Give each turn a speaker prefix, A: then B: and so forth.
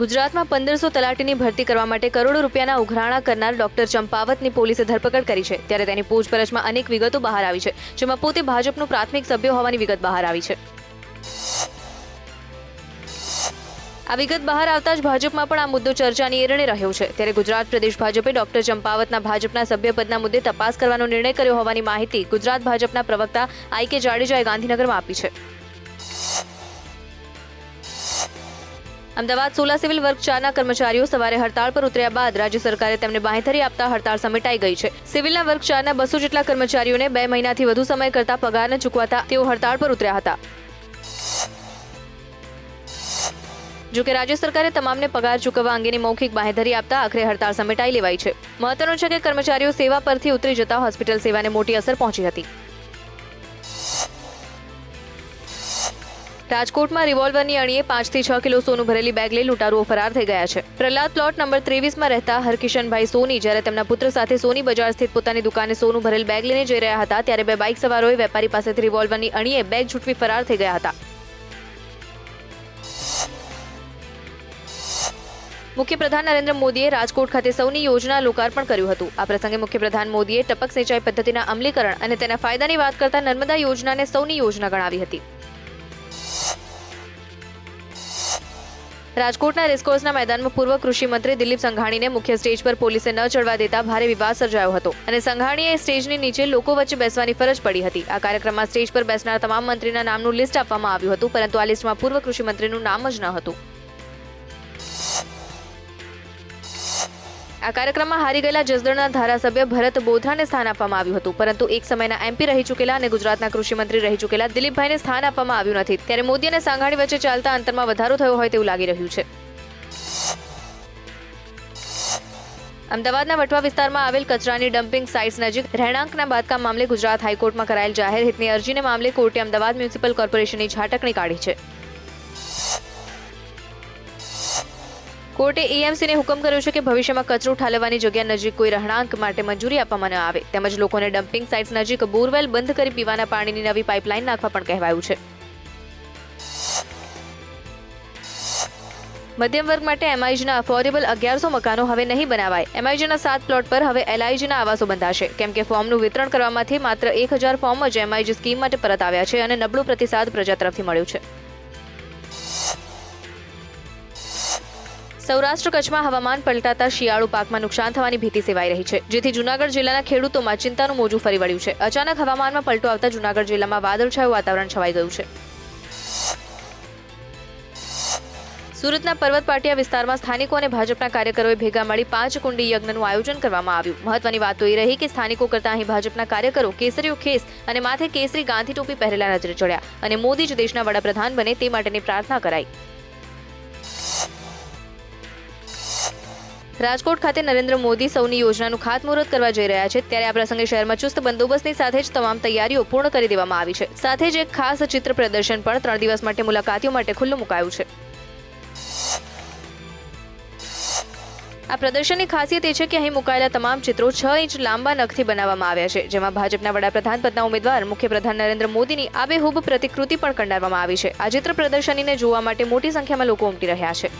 A: ગુજરાતમાં 1500 તલાટીની ભરતી કરવા માટે કરોડો રૂપિયાના ઉઘરાણા કરનાર ડોક્ટર ચંપાવતની પોલીસે ધરપકડ કરી છે। ત્યારે તેની પૂછપરછમાં અનેક વિગતો બહાર આવી છે, જેમાં પોતે ભાજપનું પ્રાથમિક સભ્ય હોવાની વિગત બહાર આવી છે। આ વિગત બહાર આવતા જ ભાજપમાં પણ આ મુદ્દો ચર્ચાની એરણે રહ્યો છે। ત્યારે ગુજરાત પ્રદેશ ભાજપે ડોક્ટર ચંપાવતના ભાજપના સભ્યપદના મુદ્દે તપાસ કરવાનો નિર્ણય કર્યો હોવાની માહિતી ગુજરાત ભાજપના પ્રવક્તા આઈ.કે. જાડેજાએ ગાંધીનગરમાં આપી છે। અમદાવાદ 16 સિવિલ વર્ગ 4ના કર્મચારીઓ સવારે હડતાળ પર ઉતર્યા બાદ રાજ્ય સરકારે તેમને બાંહેધરી આપતા હડતાળ સમેટાઈ ગઈ છે। સિવિલના વર્ગ 4ના 200 જેટલા કર્મચારીઓને 2 મહિનાથી વધુ સમય કરતા પગાર ન ચૂકવાતા તેઓ હડતાળ પર ઉતર્યા હતા। જોકે રાજ્ય સરકારે તમામને પગાર ચૂકવવા અંગેની મૌખિક બાંહેધરી આપતા આખરે હડતાળ સમેટાઈ લેવાઈ છે। મહત્વનું છે કે કર્મચારીઓ સેવા પરથી ઉતરી જતા હોસ્પિટલ સેવાને મોટી અસર પહોંચી હતી। રાજકોટમાં રિવોલ્વરની અણીએ 5 થી 6 કિલો સોનું ભરેલી બેગ લઈ લૂંટારુઓ ફરાર થઈ ગયા છે। પ્રહલાદ પ્લોટ નંબર 23માં રહેતા હરકિશનભાઈ સોની જ્યારે તેમના પુત્ર સાથે સોની બજાર સ્થિત પોતાની દુકાને સોનું ભરેલ બેગ લઈને જઈ રહ્યા હતા ત્યારે 2 બાઇક સવારોએ વેપારી પાસેથી રિવોલ્વરની અણીએ બેગ ઝૂંટવી ફરાર થઈ ગયા હતા। મુખ્યપ્રધાન નરેન્દ્ર મોદીએ રાજકોટ ખાતે સૌની યોજના લોકાર્પણ કર્યું હતું। આ પ્રસંગે મુખ્યપ્રધાન મોદીએ ટપક સિંચાઈ પદ્ધતિના અમલીકરણ અને તેના ફાયદાની વાત કરતા નર્મદા યોજનાને સૌની યોજના ગણાવી હતી। રાજકોટના રેસકોર્સના મેદાનમાં પૂર્વ કૃષિ મંત્રી દિલીપ સંઘાણીને મુખ્ય સ્ટેજ પર પોલીસે ન ચડવા દેતા ભારે વિવાદ સર્જાયો હતો અને સંઘાણીએ સ્ટેજની નીચે લોકો વચ્ચે બેસવાની ફરજ પડી હતી। આ કાર્યક્રમમાં સ્ટેજ પર બેસનાર તમામ મંત્રીના નામનું લિસ્ટ આપવામાં આવ્યું હતું, પરંતુ આ લિસ્ટમાં પૂર્વ કૃષિ મંત્રીનું નામ જ ન હતું। આ કાર્યક્રમમાં હારી ગયેલા જસદણના ધારાસભ્ય ભરત બોથરાને સ્થાન આપવામાં આવ્યું હતું, પરંતુ એક સમયના એમપી રહી ચૂકેલા અને ગુજરાતના કૃષિ મંત્રી રહી ચૂકેલા દિલીપભાઈને સ્થાન આપવામાં આવ્યું નથી। ત્યારે મોદી અને સંઘાણી વચ્ચે ચાલતા અંતરમાં વધારો થયો હોય તેવું લાગી રહ્યું છે। અમદાવાદના વટવા વિસ્તારમાં આવેલ કચરાની ડમ્પિંગ સાઇટ્સ નજીક રહેણાંકના બાંધકામ મામલે ગુજરાત હાઈકોર્ટમાં કરાયેલ જાહેર હિતની અરજીને મામલે કોર્ટે અમદાવાદ મ્યુનિસિપલ કોર્પોરેશનની ઝાટકણી કાઢી છે। કોર્ટે એએમસીને હુકમ કર્યો છે કે ભવિષ્યમાં કચરો ઠાલવવાની જગ્યા નજીક કોઈ રહેણાંક માટે મંજૂરી આપવામાં ન આવે, તેમજ લોકોને ડમ્પિંગ સાઇટ્સ નજીક બોરવેલ બંધ કરી પીવાના પાણીની નવી પાઇપલાઇન નાખવા પણ કહેવાયું છે। મધ્યમ વર્ગ માટે એમઆઈજીના અફોર્ડેબલ 1100 મકાનો હવે નહીં બનાવાય। એમઆઈજીના 7 પ્લોટ પર હવે એલઆઈજીના આવાસો બંધાશે, કેમ કે ફોર્મનું વિતરણ કરવામાંથી માત્ર 1000 ફોર્મ જ એમઆઈજી સ્કીમ માટે પરત આવ્યા છે અને નબળો પ્રતિસાદ પ્રજા તરફથી મળ્યો છે। સૌરાષ્ટ્ર કચ્છમાં હવામાન પલટાતા શિયાળુ પાકમાં નુકસાન થવાની ભીતિ સેવાઈ રહી છે, જેથી જૂનાગઢ જિલ્લાના ખેડૂતોમાં ચિંતાનું મોજું ફરી વળ્યું છે। અચાનક હવામાનમાં પલટો આવતા જૂનાગઢ જિલ્લામાં વાદળછાયું વાતાવરણ છવાઈ ગયું છે। સુરતના પર્વત પાટિયા વિસ્તારમાં સ્થાનિકો અને ભાજપના કાર્યકરોએ ભેગા મળી 5 કુંડી યજ્ઞનું આયોજન કરવામાં આવ્યું। મહત્વની વાત તો એ રહી કે સ્થાનિકો કરતા અહીં ભાજપના કાર્યકરો કેસરીઓ ખેસ અને માથે કેસરી ગાંધી ટોપી પહેરેલા નજરે ચડ્યા અને મોદી જ દેશના વડાપ્રધાન બને તે માટેની પ્રાર્થના કરાઈ। રાજકોટ ખાતે નરેન્દ્ર મોદી સૌની યોજનાનું ખાતમુહૂર્ત કરવા જઈ રહ્યા છે, ત્યારે આ પ્રસંગે શહેરમાં ચુસ્ત બંદોબસ્તની સાથે જ તમામ તૈયારીઓ પૂર્ણ કરી દેવામાં આવી છે। સાથે જ એક ખાસ ચિત્ર પ્રદર્શન પણ 3 દિવસ માટે મુલાકાતીઓ માટે ખુલ્લું મુકાયું છે। આ પ્રદર્શનની ખાસિયત એ છે કે અહીં મુકાયેલા તમામ ચિત્રો 6 ઇંચ લાંબા નખથી બનાવવામાં આવ્યા છે, જેમાં ભાજપના વડાપ્રધાન પદના ઉમેદવાર મુખ્યપ્રધાન નરેન્દ્ર મોદીની આબેહૂબ પ્રતિકૃતિ પણ કંડારવામાં આવી છે। આ ચિત્ર પ્રદર્શનીને જોવા માટે મોટી સંખ્યામાં લોકો ઉમટી રહ્યા છે।